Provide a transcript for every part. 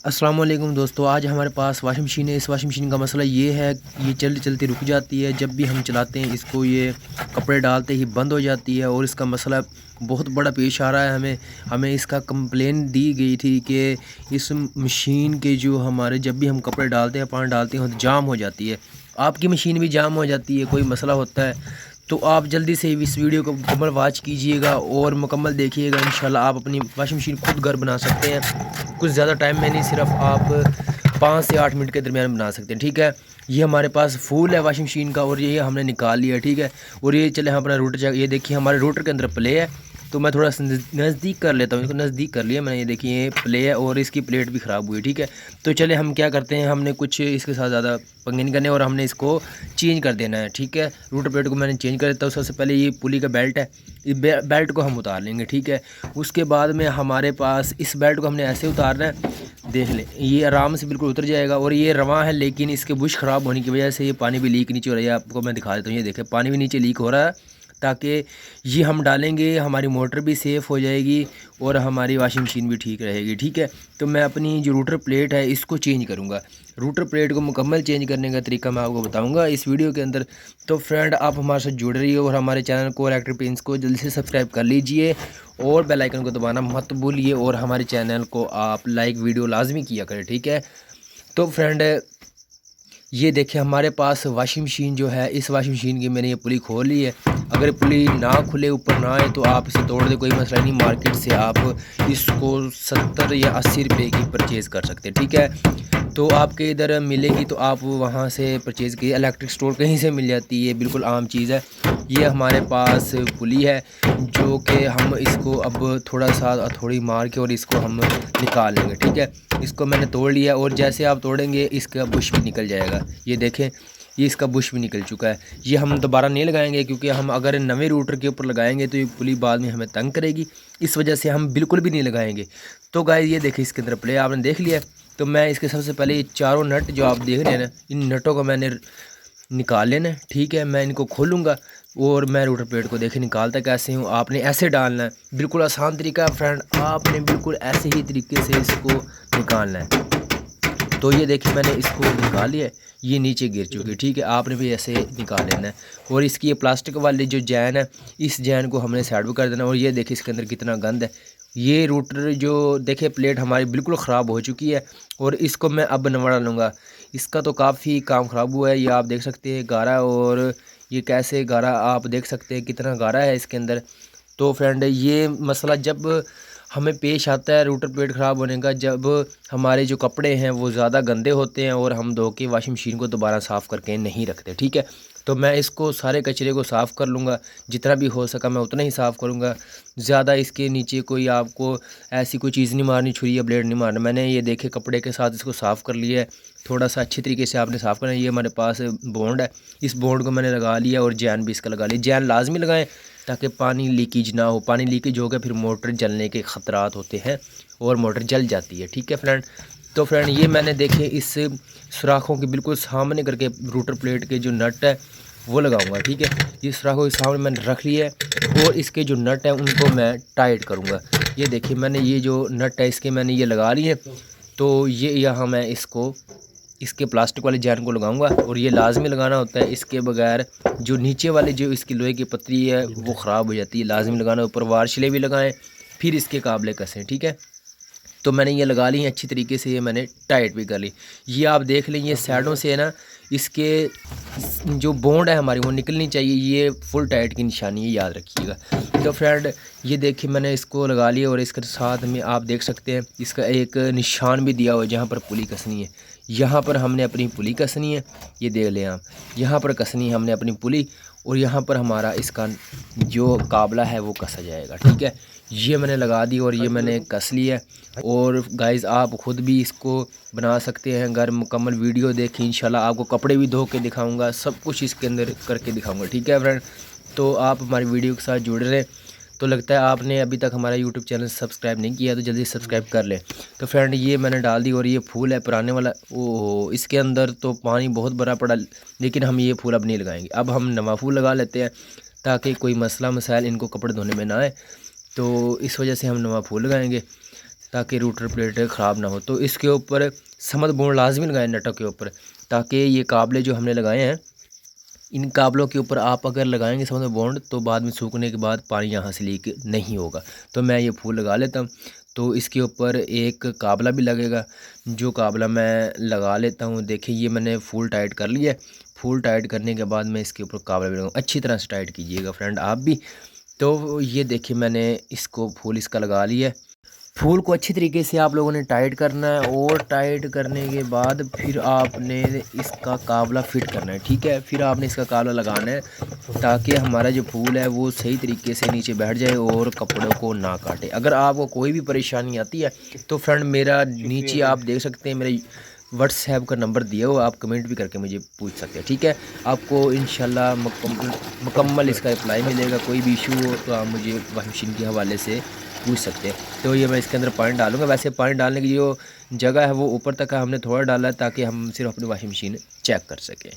अस्सलाम वालेकुम दोस्तों, आज हमारे पास वॉशिंग मशीन है। इस वॉशिंग मशीन का मसला ये है, ये चलते चलते रुक जाती है। जब भी हम चलाते हैं इसको, ये कपड़े डालते ही बंद हो जाती है और इसका मसला बहुत बड़ा पेश आ रहा है। हमें इसका कंप्लेन दी गई थी कि इस मशीन के जो हमारे जब भी हम कपड़े डालते हैं, पानी डालते हैं तो जाम हो जाती है। आपकी मशीन भी जाम हो जाती है, कोई मसला होता है तो आप जल्दी से इस वीडियो को मुकम्मल वॉच कीजिएगा और मुकम्मल देखिएगा। इंशाल्लाह आप अपनी वॉशिंग मशीन खुद घर बना सकते हैं। कुछ ज़्यादा टाइम में नहीं, सिर्फ आप 5 से 8 मिनट के दरमियान बना सकते हैं। ठीक है, ये हमारे पास फूल है वॉशिंग मशीन का और ये हमने निकाल लिया। ठीक है, और ये चले हम अपना रूटर चेक। ये देखिए हमारे रूटर के अंदर प्ले है, तो मैं थोड़ा सा नज़दीक कर लेता हूँ। इसको नज़दीक कर लिया मैंने। ये देखिए ये प्ले है और इसकी प्लेट भी ख़राब हुई है। ठीक है, तो चले हम क्या करते हैं, हमने कुछ इसके साथ ज़्यादा पंगे नहीं करने और हमने इसको चेंज कर देना है। ठीक है, रूटर प्लेट को मैंने चेंज कर देता हूँ। सबसे पहले ये पुली का बेल्ट है, इस बेल्ट को हम उतार लेंगे। ठीक है, उसके बाद में हमारे पास इस बेल्ट को हमने ऐसे उतारना है। देख लें, ये आराम से बिल्कुल उतर जाएगा। और ये रवां है, लेकिन इसके बुश ख़राब होने की वजह से ये पानी भी लीक नीचे हो रहा है। आपको मैं दिखा देता हूँ, ये देखें पानी भी नीचे लीक हो रहा है। ताकि ये हम डालेंगे, हमारी मोटर भी सेफ़ हो जाएगी और हमारी वॉशिंग मशीन भी ठीक रहेगी। ठीक है, तो मैं अपनी जो रूटर प्लेट है इसको चेंज करूँगा। रूटर प्लेट को मुकम्मल चेंज करने का तरीका मैं आपको बताऊँगा इस वीडियो के अंदर। तो फ्रेंड, आप हमारे साथ जुड़ रही हो और हमारे चैनल को इलेक्ट्रिक पेंट्स को जल्दी से सब्सक्राइब कर लीजिए और बेल आइकन को दबाना मत भूलिए और हमारे चैनल को आप लाइक वीडियो लाजमी किया करें। ठीक है, तो फ्रेंड ये देखिए हमारे पास वॉशिंग मशीन जो है, इस वॉशिंग मशीन की मैंने ये पुली खोल ली है। अगर पुली ना खुले, ऊपर ना आए, तो आप इसे तोड़ दे, कोई मसला नहीं। मार्केट से आप इसको 70 या 80 रुपये की परचेज़ कर सकते हैं। ठीक है, तो आपके इधर मिलेगी तो आप वहाँ से परचेज़ की। इलेक्ट्रिक स्टोर कहीं से मिल जाती है, बिल्कुल आम चीज़ है। ये हमारे पास पुली है जो कि हम इसको अब थोड़ा सा हथौड़ी मार के और इसको हम निकाल लेंगे। ठीक है, इसको मैंने तोड़ लिया और जैसे आप तोड़ेंगे इसका बुश भी निकल जाएगा। ये देखें, ये इसका बुश भी निकल चुका है। ये हम दोबारा नहीं लगाएंगे, क्योंकि हम अगर नवे रूटर के ऊपर लगाएंगे तो ये पुली बाद में हमें तंग करेगी। इस वजह से हम बिल्कुल भी नहीं लगाएंगे। तो गाइस ये देखें, इसके अंदर प्ले आपने देख लिया। तो मैं इसके सबसे पहले ये चारों नट जो आप देख रहे हैं ना, इन नटों को मैंने निकाल लेना है। ठीक है, मैं इनको खोलूँगा और मैं रूटर प्लेट को देखे निकालता कैसे हूँ। आपने ऐसे डालना है, बिल्कुल आसान तरीका है फ्रेंड। आपने बिल्कुल ऐसे ही तरीके से इसको निकालना है। तो ये देखिए मैंने इसको निकाल लिया, ये नीचे गिर चुकी है। ठीक है, आपने भी ऐसे निकाल लेना है। और इसकी ये प्लास्टिक वाली जो जैन है, इस जैन को हमने साइड पर कर देना। और ये देखिए इसके अंदर कितना गंद है। ये रूटर जो देखिए प्लेट हमारी बिल्कुल ख़राब हो चुकी है और इसको मैं अब नवा डालूँगा। इसका तो काफ़ी काम ख़राब हुआ है, ये आप देख सकते हैं गारा। और ये कैसे गारा, आप देख सकते हैं कितना गारा है इसके अंदर। तो फ्रेंड, ये मसला जब हमें पेश आता है रूटर प्लेट ख़राब होने का, जब हमारे जो कपड़े हैं वो ज़्यादा गंदे होते हैं और हम धो के वॉशिंग मशीन को दोबारा साफ़ करके नहीं रखते। ठीक है, तो मैं इसको सारे कचरे को साफ़ कर लूँगा, जितना भी हो सका मैं उतना ही साफ़ करूँगा। ज़्यादा इसके नीचे कोई आपको ऐसी कोई चीज़ नहीं मारनी, छुरी या ब्लेड नहीं मारना। मैंने ये देखे कपड़े के साथ इसको साफ़ कर लिया है। थोड़ा सा अच्छी तरीके से आपने साफ़ करना है। ये हमारे पास बॉन्ड है, इस बॉन्ड को मैंने लगा लिया और जैन भी इसका लगा लिया। जैन लाजमी लगाएं ताकि पानी लीकेज ना हो। पानी लीकेज हो गया फिर मोटर जलने के ख़तरात होते हैं और मोटर जल जाती है। ठीक है फ्रेंड, तो फ्रेंड ये मैंने देखे इस सुराखों के बिल्कुल सामने करके रूटर प्लेट के जो नट है वो लगाऊंगा। ठीक है, ये सुराखों के सामने मैंने रख लिया है और इसके जो नट हैं उनको मैं टाइट करूँगा। ये देखिए मैंने ये जो नट है इसके मैंने ये लगा लिए। तो ये यहाँ मैं इसको इसके प्लास्टिक वाले जैन को लगाऊंगा और ये लाजमी लगाना होता है। इसके बगैर जो नीचे वाले जो इसकी लोहे की पतरी है वो ख़राब हो जाती है, लाजमी लगाना। ऊपर वारशिले भी लगाएं, फिर इसके काबले कसें। ठीक है, तो मैंने ये लगा ली अच्छी तरीके से, ये मैंने टाइट भी कर ली। ये आप देख लें, ये साइडों से है ना, इसके जो बॉन्ड है हमारी वो निकलनी चाहिए। ये फुल टाइट की निशानी है, याद रखिएगा। तो फ्रेंड ये देखिए मैंने इसको लगा लिया और इसके साथ में आप देख सकते हैं इसका एक निशान भी दिया हुआ है जहाँ पर पुली कसनी है। यहाँ पर हमने अपनी पुली कसनी है, ये देख लें आप, यहाँ पर कसनी है हमने अपनी पुली और यहाँ पर हमारा इसका जो काबला है वो कसा जाएगा। ठीक है, ये मैंने लगा दी और ये मैंने कस लिया है। और गाइज़ आप ख़ुद भी इसको बना सकते हैं अगर मुकम्मल वीडियो देखें। इंशाल्लाह आपको कपड़े भी धो के दिखाऊंगा, सब कुछ इसके अंदर करके दिखाऊंगा। ठीक है फ्रेंड, तो आप हमारी वीडियो के साथ जुड़ रहे। तो लगता है आपने अभी तक हमारा यूट्यूब चैनल सब्सक्राइब नहीं किया, तो जल्दी सब्सक्राइब कर लें। तो फ्रेंड ये मैंने डाल दी और ये फूल है पुराने वाला। ओह, इसके अंदर तो पानी बहुत भरा पड़ा, लेकिन हम ये फूल अब नहीं लगाएंगे। अब हम नवा फूल लगा लेते हैं ताकि कोई मसला मसाइल इनको कपड़े धोने में ना आए। तो इस वजह से हम नवा फूल लगाएंगे। ताकि रूटर प्लेट ख़राब ना हो। तो इसके ऊपर समद बोर्ड लाजमी लगाएं नटों के ऊपर, ताकि ये काबले जो हमने लगाए हैं इन काबलों के ऊपर आप अगर लगाएंगे समद बॉन्ड तो बाद में सूखने के बाद पानी यहाँ से लीक नहीं होगा। तो मैं ये फूल लगा लेता हूँ। तो इसके ऊपर एक काबला भी लगेगा, जो काबला मैं लगा लेता हूँ। देखिए ये मैंने फुल टाइट कर लिया है। फुल टाइट करने के बाद मैं इसके ऊपर काबला भी लगाऊँ। अच्छी तरह से टाइट कीजिएगा फ्रेंड आप भी। तो ये देखिए मैंने इसको फुल इसका लगा लिया है। फूल को अच्छी तरीके से आप लोगों ने टाइट करना है और टाइट करने के बाद फिर आपने इसका काबला फिट करना है, ठीक है। फिर आपने इसका काबला लगाना है ताकि हमारा जो फूल है वो सही तरीके से नीचे बैठ जाए और कपड़ों को ना काटे। अगर आपको कोई भी परेशानी आती है तो फ्रेंड मेरा नीचे आप देख सकते हैं मेरे व्हाट्सएप का नंबर दिया हो, आप कमेंट भी करके मुझे पूछ सकते हैं, ठीक है। आपको इंशाल्लाह मुकम्मल इसका रिप्लाई मिलेगा। कोई भी इशू हो तो आप मुझे वॉशिंग मशीन के हवाले से पूछ सकते हैं। तो ये मैं इसके अंदर पानी डालूंगा। वैसे पानी डालने की जो जगह है वो ऊपर तक है, हमने थोड़ा डाला है ताकि हम सिर्फ अपनी वॉशिंग मशीन चेक कर सकें,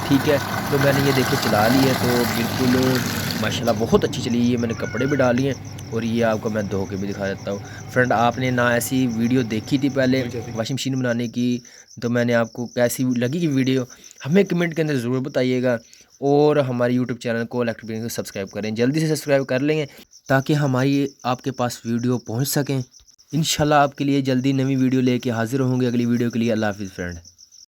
ठीक है। तो मैंने ये देखिए चला ली है, तो बिल्कुल माशाल्लाह बहुत अच्छी चली। ये मैंने कपड़े भी डाली हैं और ये आपको मैं धो के भी दिखा देता हूँ। फ्रेंड आपने ना ऐसी वीडियो देखी थी पहले वॉशिंग मशीन बनाने की, तो मैंने आपको कैसी लगी कि वीडियो हमें कमेंट के अंदर ज़रूर बताइएगा। और हमारे यूट्यूब चैनल को इलेक्ट्रिक बिजनेस को सब्सक्राइब करें, जल्दी से सब्सक्राइब कर लेंगे ताकि हमारी आपके पास वीडियो पहुंच सकें। इंशाल्लाह आपके लिए जल्दी नवी वीडियो लेके हाजिर होंगे अगली वीडियो के लिए। अल्लाह हाफिज़ फ्रेंड।